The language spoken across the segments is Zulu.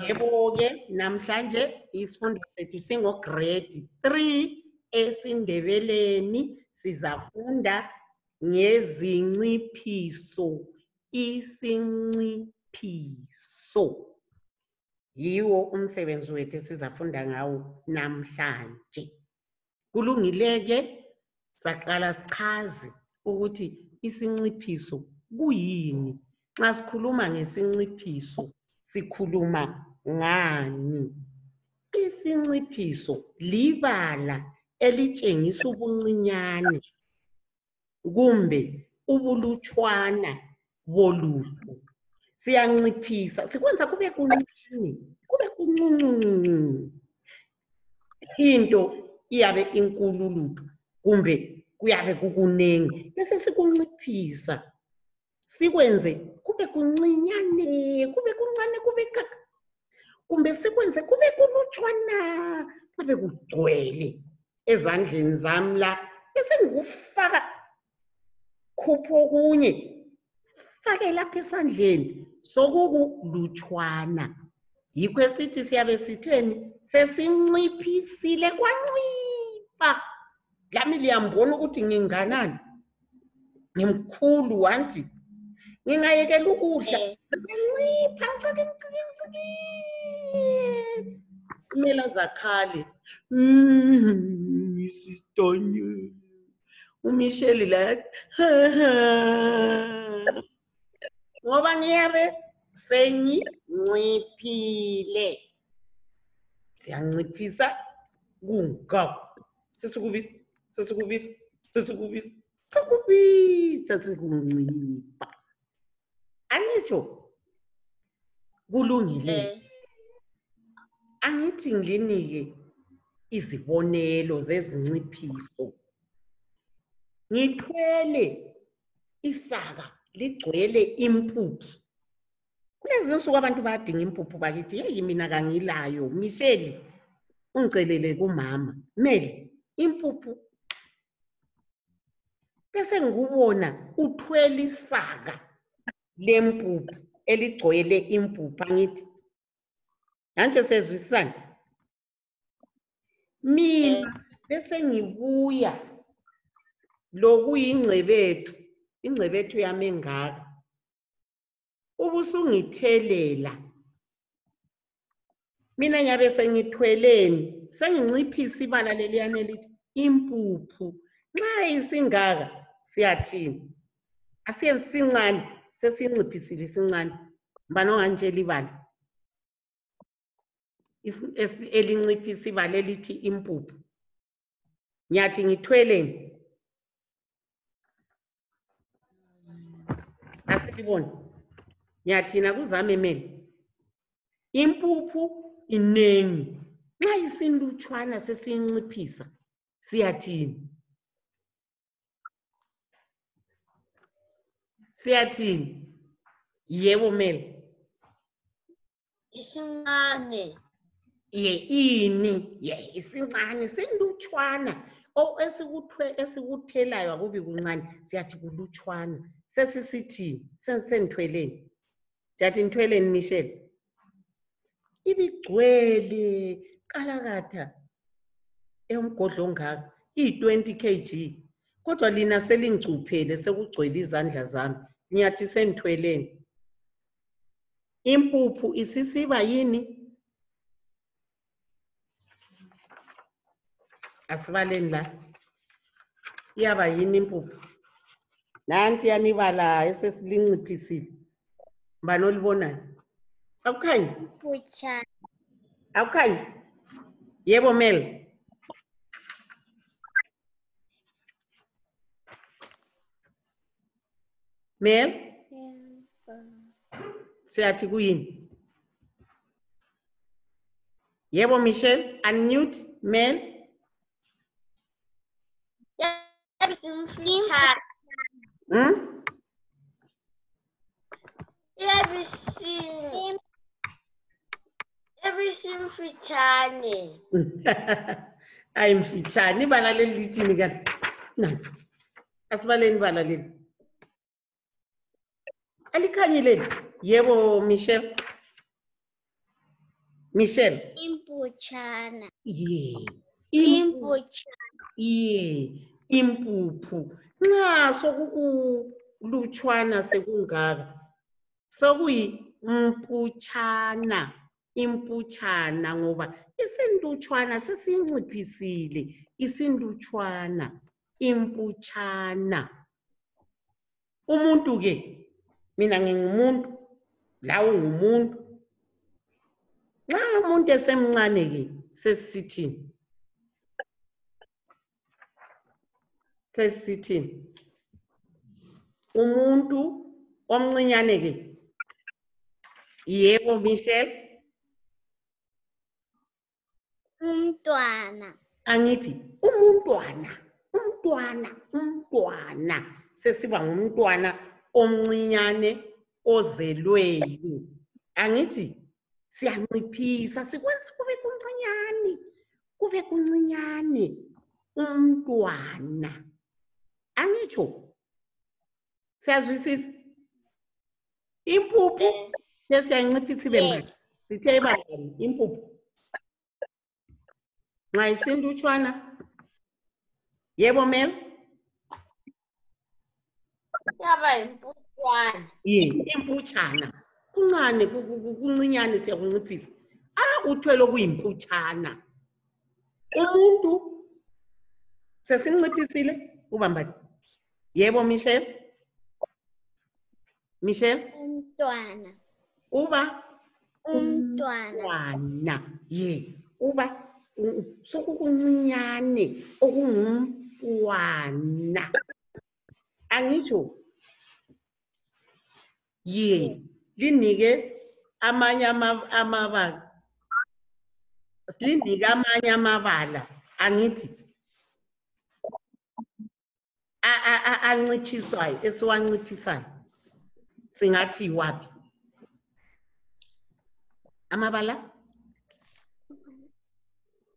Yebo ke namhlanje isifundo sethu singograde 3 esindebeleni sizafunda ngezinciphiso isinciphiso yiwo umsebenzi wethu sizafunda ngawo namhlanje. Kulungile ke saqala sichaze ukuthi isinciphiso kuyini. Xa sikhuluma ngesinciphiso sikhuluma ngani? Isinciphiso libala elitshengisa ubuncinyane kumbe ubulutshwana bolutho. Siyanciphisa, sikwenza kube kuncane, kube kuncuncu. Into iyabe inkulu lutho kumbe kuyabe kukunengi bese sikunciphisa. Sikwenze kube kuncinyane, kube kuncane, kube kumbe sikwenze kube kulutshwana, kube kugcwele ezandleni zami la bese ngikufaka khupho kunye fake lapha esandleni sokukulutshwana. Yikho esithi siyabe sitheni sesinciphisile kwancipha. Lami liyambona ukuthi nginganani, ngimkhulu wanti ngingayekela ukudla sencipha ngicike kumele zakhale Mrs. uMichelle la ngoba ngiyabe senginciphile. Siyanciphisa kungakho sesukubisa sekuncipha. Anitsho kulungile. Angithi nginike izibonelo zezinciphiso. Ngithwele isaka ligcwele impuphu. Kulezi nsuku abantu bayadinga impuphu bakithi, hey mina kangilayo. Michelle ungicelele kumama. Meli impuphu. Bese ngikubona uthwele isaka lempuphu eligcwele impuphu angithi. Manje sezwisana. Mina bese ngibuya lokuyingcebethu, ingcebethu yami engaka. Ubusungithelela. Mina ngiyabe sengithweleni, senginciphisa ibala leliyana elithi impuphu. Nxa isingaka siyathini? Asiyenzi sincane, sesinciphisile sincane. Mbani onganitshela ibala? Elinciphisa ibala elithi impuphu. Ngiyathi ngithweleni. Asiliboni. Ngiyathina kuzame meli. Impuphu inengi. Nxa isinlutshwana sesinciphisa siyathini? Siyathini? Yebo meli. Isincane. Ini, isincane sinlutshwana. Esikuthelayo akubi kuncane siyathi kulutshwana. Sesisithi senithweleni. Jathi nithweleni Michelle. Ibigcwele kalakatha emgodlo ngaka i20 kg. Kodwa lina selingcuphele sekugcwele izandla zami. Ngiyathi senithweleni. Impuphu isisiba yini? Asibaleni la. Iyaba yini impuphu? Nanti yanibala esesilinciphisile. Mbani olibonayo? Awukhanyi? Pucha. Awukhanyi? Yebo Mel. Mel? Siyathi kuyini? Yebo Michelle, unmute Mel. Everything mfitshane. Ayi mfitshane ibala leli lithini kanti? Nanti. Asibaleni ibala leli. Alikhanyile. Yebo Michelle. Michelle. Impuchana. Yeah. Impuchana. Yeah. Impuphu. Nxa sokukulutshwana sekungaka. Sokuyi mputshana. Imputshana ngoba isindutshwana sesinciphisile. Isindutshwana. Imputshana. Umuntu ke mina ngingumuntu lawe ngumuntu. Nxa umuntu esemncane ke sesithini? Sesithini? Umuntu omncinyane ke. Yebo Michelle. Umntwana. Angithi umntwana. Sesiba ngumntwana omncinyane ozelweyo. Angithi siyanciphisa sikwenza kube kuncinyane umntwana. Angitsho siyazwisisa impuphu sesiyanciphisa ibe manje sithe ibangani impuphu nxa isindutshwana. Yebo Mel. Yaba impuchana. Imputshana kuncane kuncinyane siyakunciphisa. Uthwele okuyimputshana. Umuntu sesinciphisile ubambani. Yebo Michelle. Michelle. Umntwana. Uba Umntwana. Uba sokukuncinyane okungumntwana. Angitsho linike amanye amabala. Linike amanye amabala. Angithi anciphiswayo esiwanciphisayo singathi wapi amabala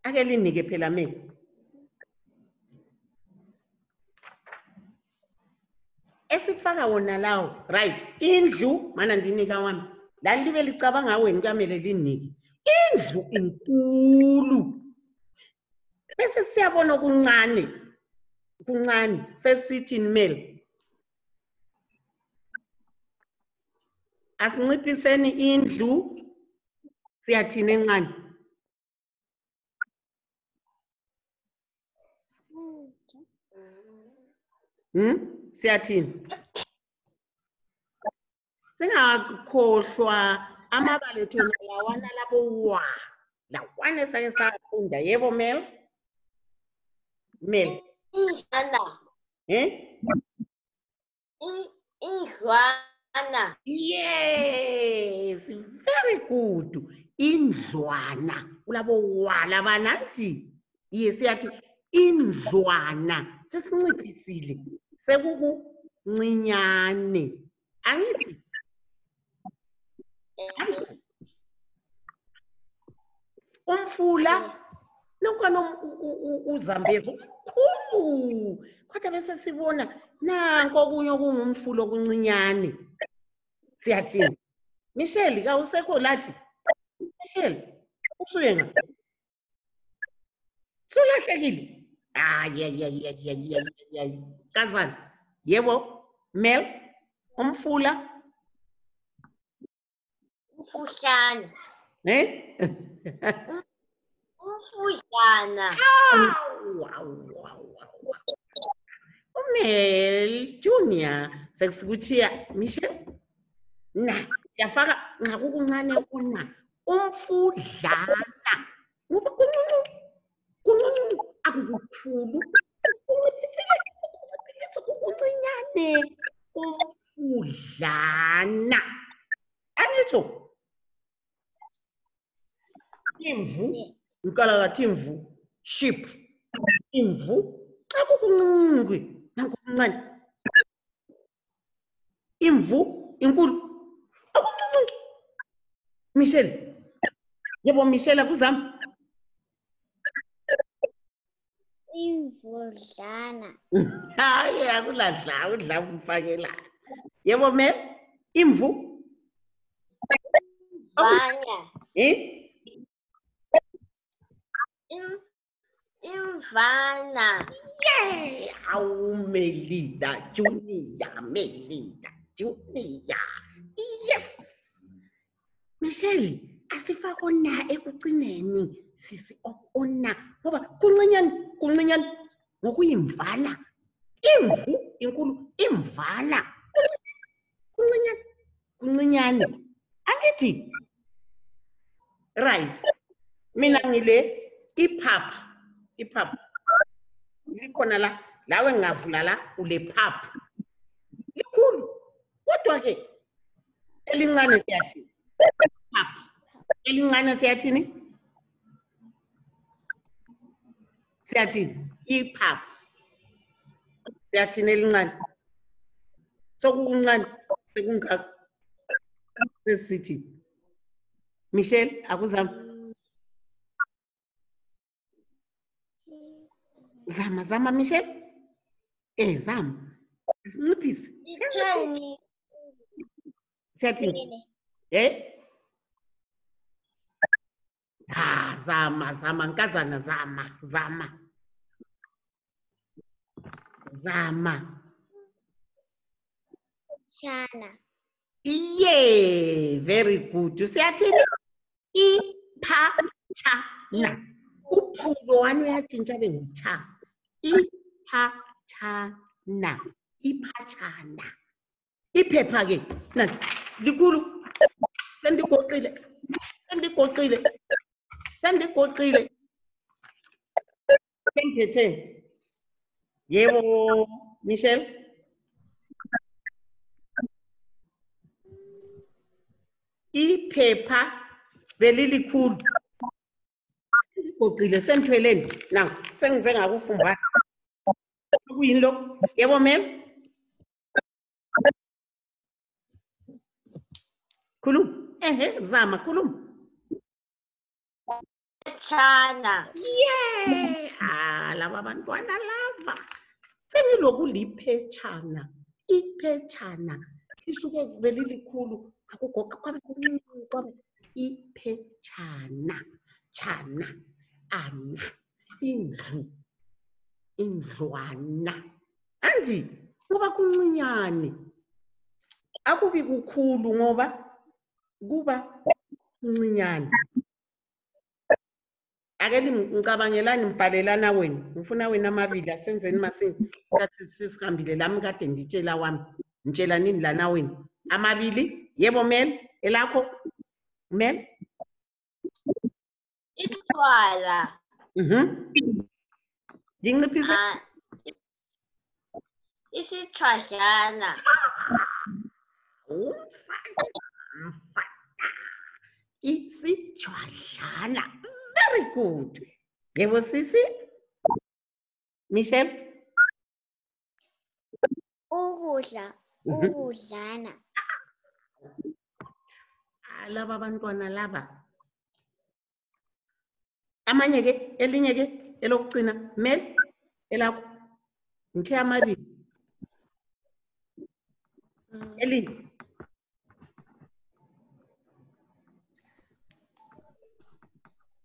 ake linike phela mina esifaka wona lawo right. Indlu mana ndinika wami la libe licabanga wena kamele linike. Indlu inkulu bese siyabona okuncane sesithini Mel. Asinciphiseni indlu siyathina encane. Siyathini? Singakhohlwa amabala ethu lawana labo lawana sake safunda. Yebo Mel. Indlwana. Indlwana. Yes, very good. Indlwana ulabo labananti. Siyathi indlwana sesinciphisile sekukuncinyane. Angithi umfula nokwana uzambezo khulu kodwa bese sibona nanko okunye okungumfula okuncinyane. Siyathini? Michelle kawusekho lathi. Michelle usuye ngapha. Sulahlekile. Kazana. Yebo Mel. Umfula. Umfushana. Umfushana. Mel Junior sekusikuchiya Michelle. Siyafaka nxa kukuncane umfudlana. Ngoba kuncinci akukukhulu. Sikunciphisile kukuncinyane umfudlana. Angitsho imvu ukalakathi imvu sheep imvu xa kukuncinci nanku kuncane imvu inkulu akuncinci. Michelle. Yebo Michelle akuzami. Imvudlana. Hayi akuladla udla umfakela. Yebo Mel. Imvu. Imvana. Imvana. Yeah, awu Melida Junior, Melida Junior. Yes. Michelle, asifakona ekugcineni sisi ona ngoba kuncinyane ngokuyimvala. Imvu inkulu imvala. Kuncinyane. Angithi right. Mina ngile iphapha. Likhona lawe ngavula la ule phapha. Likhulu. Kodwa ke elincane siyathini? Phapha. Elincane siyathini? Siyathini? Iphapha. Siyathini elincane? Sokuncane sekungaka. Sesithi. Michelle, akuzami. Zama Michelle. Zama. Sinciphise. Itheni. Siyathini? Zama nkazana zama. Shana. Yeah, very good. Siyathini? Iphachana. Uphulo wani uyatshintsha abe ngutsha. Iphachana. Iphepha ke nanti likhulu sendigoqile. Sengiphethe. Yebo Michelle. Iphepha belilikhulu. Sendigoqile sengithweleni. Nangu sengize ngakufumba. Kuyini lokho? Yebo mem. Khuluma. Zama khuluma. Chana. Yeah. Laba abantwana lava. Sengiloku liphetshana. Iphetshana. Isuke belilikhulu. Akugoqa kwabe iphetshana. Chana. Ana. Indlwana. Andi ngoba kuncinyane. Akubi kukhulu ngoba kuba kuncinyane. Ake ngicabangelani mbhalelana wena. Ngifuna wena amabili asenzeni masingi. Isikhathi sesihambile lami kade ngitshela wami. Ngitshela nini lana wena? Amabili. Yebo Mel. Elakho? Mel. Isithwala. Nginciphise. Isithwadlana. Umfana. Isithwadlana. Very good. Yebo sisi? Michelle? Ukudlana. Laba abantwana laba. Amanye ke, elinye ke, elokugcina. Mel, elakho. Ngithe amabili. Elinye.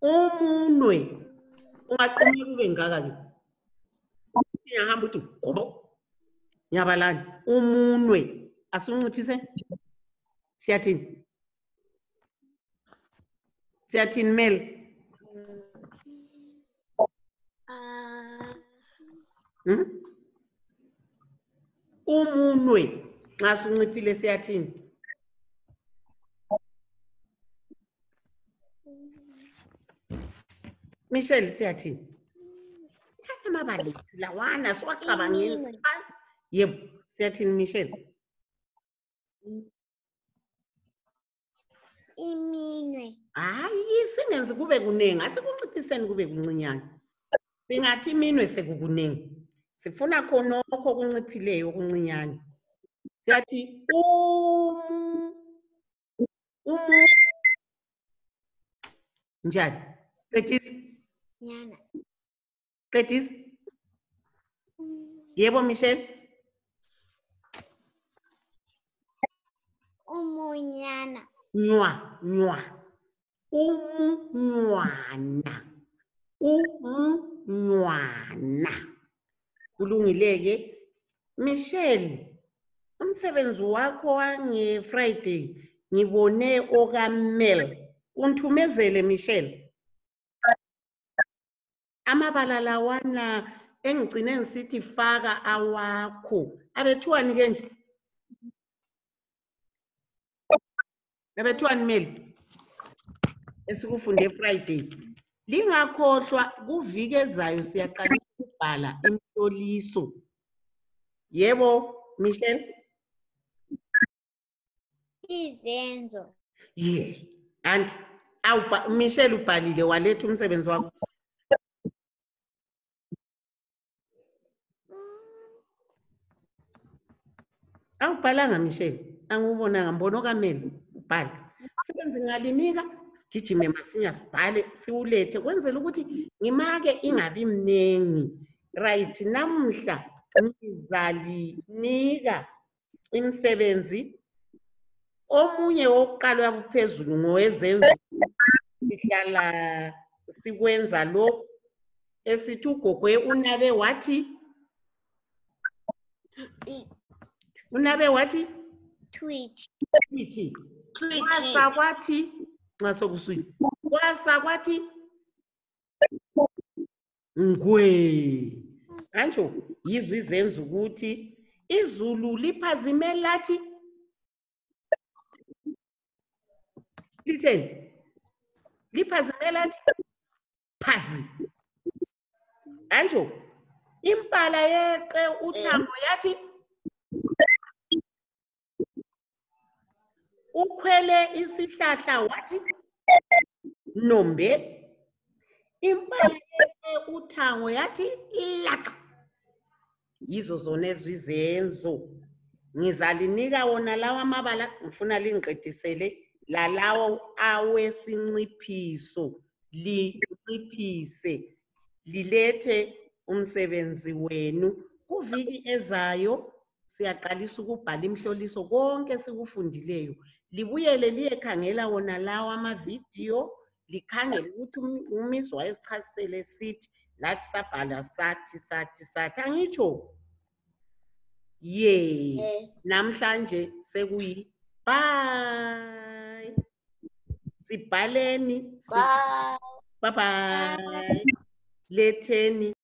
Umunwe. Ungaqhumeka kube ngaka ke. Ngiyahamba uthi gobo. Nyabalani. Umunwe. Asunciphise. Siyathini? Siyathini Mel? Umunwe nxa sunciphile siyathini? Michelle siyathini? Thatha amabali lawana siwacabangile. Yebo, siyathini Michelle? Iminwe. Hayi singenzi kube kuningi, asikunciphiseni kube kuncinyane. Singathi iminwe sekukuningi. Sifuna khonokho okunciphileyo okuncinyane. Siyathi njani? Qedisa. Nyana. Qedisa. Yebo Michelle. Umunyana. Nywa. Umunywana. umntwana. Kulungile-ke. Michelle, umsebenzi wakho wange-Friday ngibone okaMel. Unthumezele Michelle. Amabala lawana engigcine ngisithi faka awakho. Abethuwani-ke nje? Abethuwani Mel? Esikufunde Friday. Lingakhohlwa kuviki ezayo siyaqalisa ukubhala imihloliso. Yebo, Michelle? Izenzo. Yeah. And Michelle ubhalile waletha umsebenzi wakho. Awubhalanga Michelle? Angubonanga, ngibona okaMel ubhala. Sebenzi ngalinika sigijime masinya sibhale siwulethe kwenzela ukuthi ngimake ingabi mnengi. Right, namhla ngizalinika imisebenzi. Omunye wokuqala waphezulu ngowezenzo sihlala sikwenza lo esithi ugogwe unabe wathi? Unabe wathi? Twitch. Kwasa kwathi? Ngasokuswini. Kwasa kwathi? Ngwe. Kanjho yizwi izenza ukuthi izulu liphazime lathi? Litheni? Liphazime lathi? Phazi. Kanjho impala yeqe uthango yathi? Ukhwele isihlahla wathi? Nombe. Impala yeqe uthango yathi? Laka. Yizo zona ezizenzo. Ngizalinika wona lawa amabala ngifuna lingiqedisele lalawo awesinciphiso. Linciphise lilethe umsebenzi wenu. Kuviki ezayo siyaqalisa ukubhala imihloliso konke sikufundileyo. Libuyele liyekhangela wona lawa amavidiyo, likhangele ukuthi uMiss wayesichasisele sithi lathi sabhala sathi angitsho. Yeah. Namhlanje sekuyi bye. Sibhaleni. Bye. Bye bye. Letheni